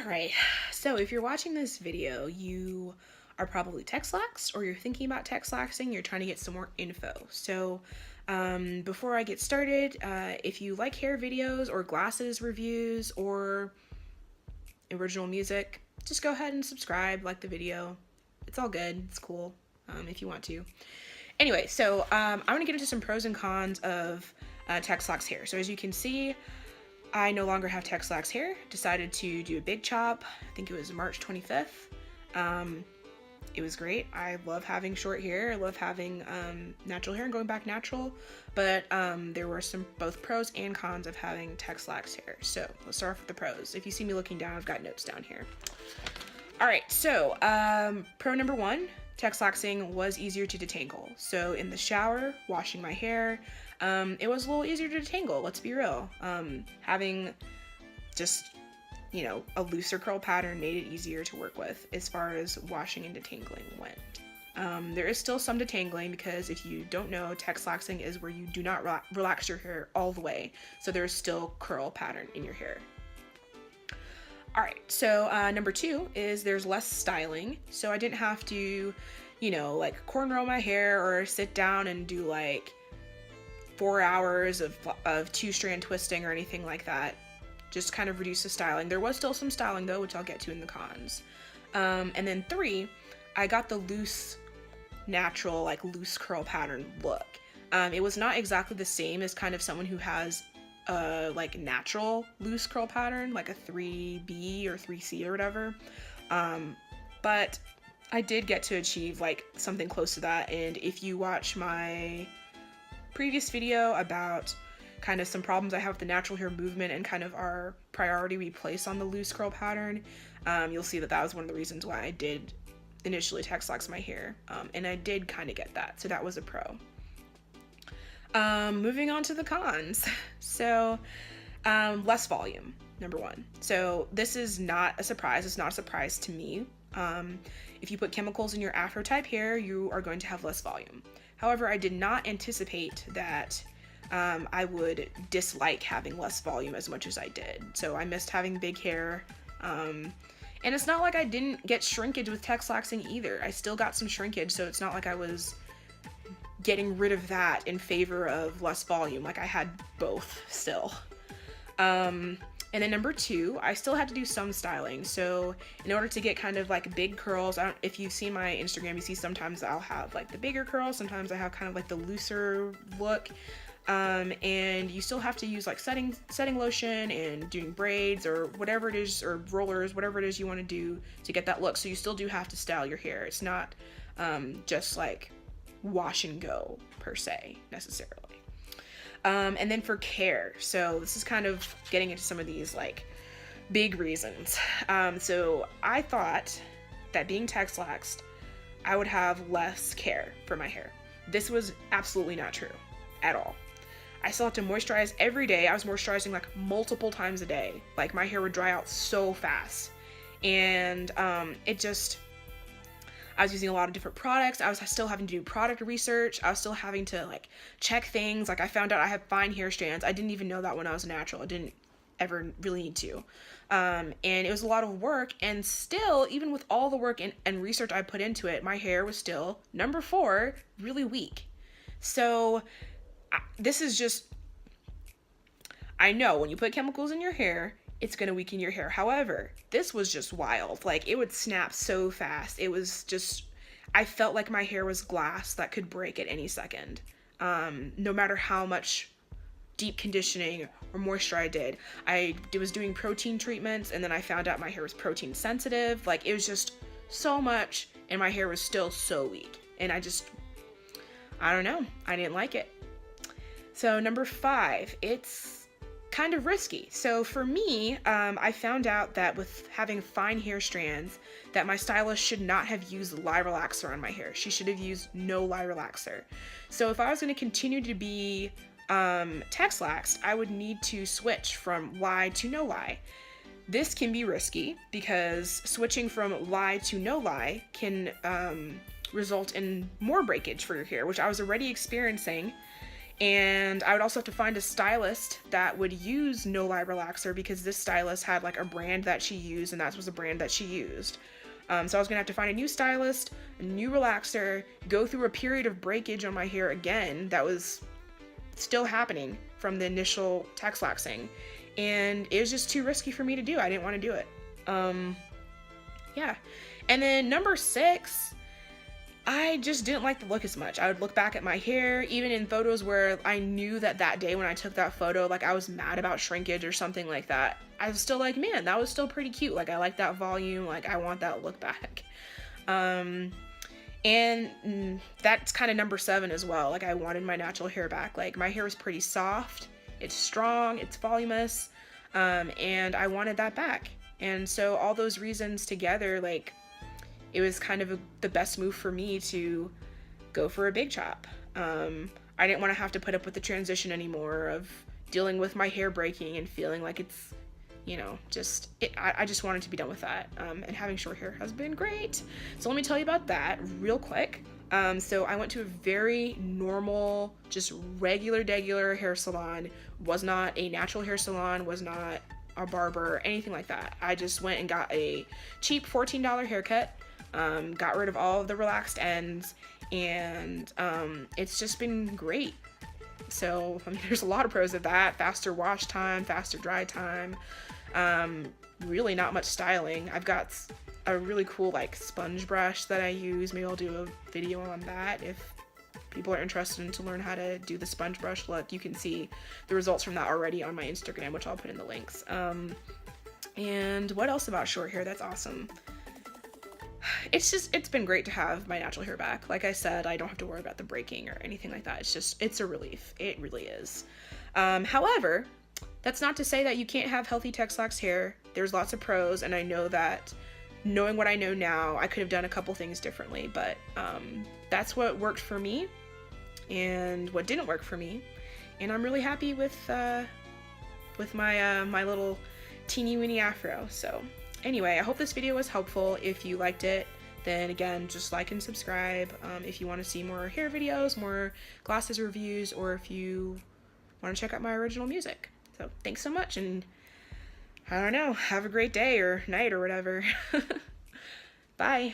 Alright, so if you're watching this video, you are probably Texlaxed or you're thinking about Texlaxing, you're trying to get some more info. So before I get started, if you like hair videos or glasses reviews or original music, just go ahead and subscribe, like the video. It's all good, it's cool if you want to. Anyway, so I'm going to get into some pros and cons of Texlaxed hair. So as you can see, I no longer have Texlaxed hair. Decided to do a big chop. I think it was March 25th. It was great. I love having short hair. I love having natural hair and going back natural. But there were some both pros and cons of having Texlaxed hair. So let's start off with the pros. If you see me looking down, I've got notes down here. All right, so pro number one, Texlaxing was easier to detangle. So in the shower, washing my hair, it was a little easier to detangle, let's be real. Having just, a looser curl pattern made it easier to work with as far as washing and detangling went. There is still some detangling because if you don't know, Texlaxing is where you do not relax your hair all the way. So there's still curl pattern in your hair. All right, so number two is there's less styling. So I didn't have to, like cornrow my hair or sit down and do like 4 hours of two-strand twisting or anything like that. Just kind of reduce the styling. There was still some styling though, which I'll get to in the cons. And then three, I got the loose, natural, like loose curl pattern look. It was not exactly the same as kind of someone who has like natural loose curl pattern, like a 3B or 3C or whatever. But I did get to achieve like something close to that. And if you watch my previous video about kind of some problems I have with the natural hair movement and kind of our priority we place on the loose curl pattern, you'll see that that was one of the reasons why I did initially Texlax my hair. And I did kind of get that. So that was a pro. Moving on to the cons. So, less volume, number one. So this is not a surprise. It's not a surprise to me. If you put chemicals in your afro type hair, you are going to have less volume. However, I did not anticipate that I would dislike having less volume as much as I did. So I missed having big hair. And it's not like I didn't get shrinkage with Texlaxing either. I still got some shrinkage, so it's not like I was getting rid of that in favor of less volume. Like I had both still. And then number two, I still had to do some styling. So in order to get kind of like big curls, if you've seen my Instagram, you see sometimes I'll have like the bigger curls, sometimes I have kind of like the looser look. And you still have to use like setting lotion and doing braids or whatever it is, or rollers, whatever it is you want to do to get that look. So you still do have to style your hair. It's not just like wash and go per se necessarily. And then for care, so this is kind of getting into some of these like big reasons. So I thought that being Texlaxed, I would have less care for my hair. This was absolutely not true at all. I still have to moisturize every day. I was moisturizing like multiple times a day. Like my hair would dry out so fast. And I was using a lot of different products. I was still having to do product research. I was still having to like check things. Like I found out I have fine hair strands. I didn't even know that when I was natural. I didn't ever really need to. And it was a lot of work. And still, even with all the work and research I put into it, my hair was still, number four, really weak. So this is just, I know when you put chemicals in your hair, it's going to weaken your hair. However, this was just wild. Like it would snap so fast. It was just, I felt like my hair was glass that could break at any second. No matter how much deep conditioning or moisture I did. I was doing protein treatments and then I found out my hair was protein sensitive. Like it was just so much and my hair was still so weak. And I don't know. I didn't like it. So number five, it's kind of risky. So for me, I found out that with having fine hair strands, that my stylist should not have used lye relaxer on my hair. She should have used no lye relaxer. So if I was going to continue to be Texlaxed, I would need to switch from lye to no lye. This can be risky because switching from lye to no lye can result in more breakage for your hair, which I was already experiencing. And I would also have to find a stylist that would use no lie relaxer, because this stylist had like a brand that she used, and that was the brand that she used. So I was gonna have to find a new stylist, a new relaxer, go through a period of breakage on my hair again that was still happening from the initial Texlaxing, and it was just too risky for me to do. I didn't want to do it. Yeah. And then number 6, I just didn't like the look as much. I would look back at my hair, even in photos where I knew that day when I took that photo, like I was mad about shrinkage or something like that. I was still like, man, that was still pretty cute. Like I like that volume. Like I want that look back. And that's kind of number 7 as well. Like I wanted my natural hair back. Like my hair was pretty soft. It's strong. It's voluminous. And I wanted that back. And so all those reasons together, like, it was kind of the best move for me to go for a big chop. I didn't want to have to put up with the transition anymore of dealing with my hair breaking and feeling like it's, you know, I just wanted to be done with that. And having short hair has been great. So let me tell you about that real quick. So I went to a very normal, just regular hair salon. Was not a natural hair salon, was not a barber, anything like that. I just went and got a cheap $14 haircut. Got rid of all of the relaxed ends, and it's just been great. So, I mean, there's a lot of pros of that. Faster wash time, faster dry time, really not much styling. I've got a really cool, like, sponge brush that I use. Maybe I'll do a video on that if people are interested in to learn how to do the sponge brush look. You can see the results from that already on my Instagram, which I'll put in the links. And what else about short hair? That's awesome. It's been great to have my natural hair back. Like I said, I don't have to worry about the breaking or anything like that. It's a relief. It really is. However, that's not to say that you can't have healthy Texlaxed hair. There's lots of pros, and I know that knowing what I know now, I could have done a couple things differently, but that's what worked for me and what didn't work for me. And I'm really happy with my my little teeny weeny afro. So anyway, I hope this video was helpful. If you liked it, then again, just like and subscribe. If you want to see more hair videos, more glasses reviews, or if you want to check out my original music. So thanks so much, and I don't know, have a great day or night or whatever. Bye.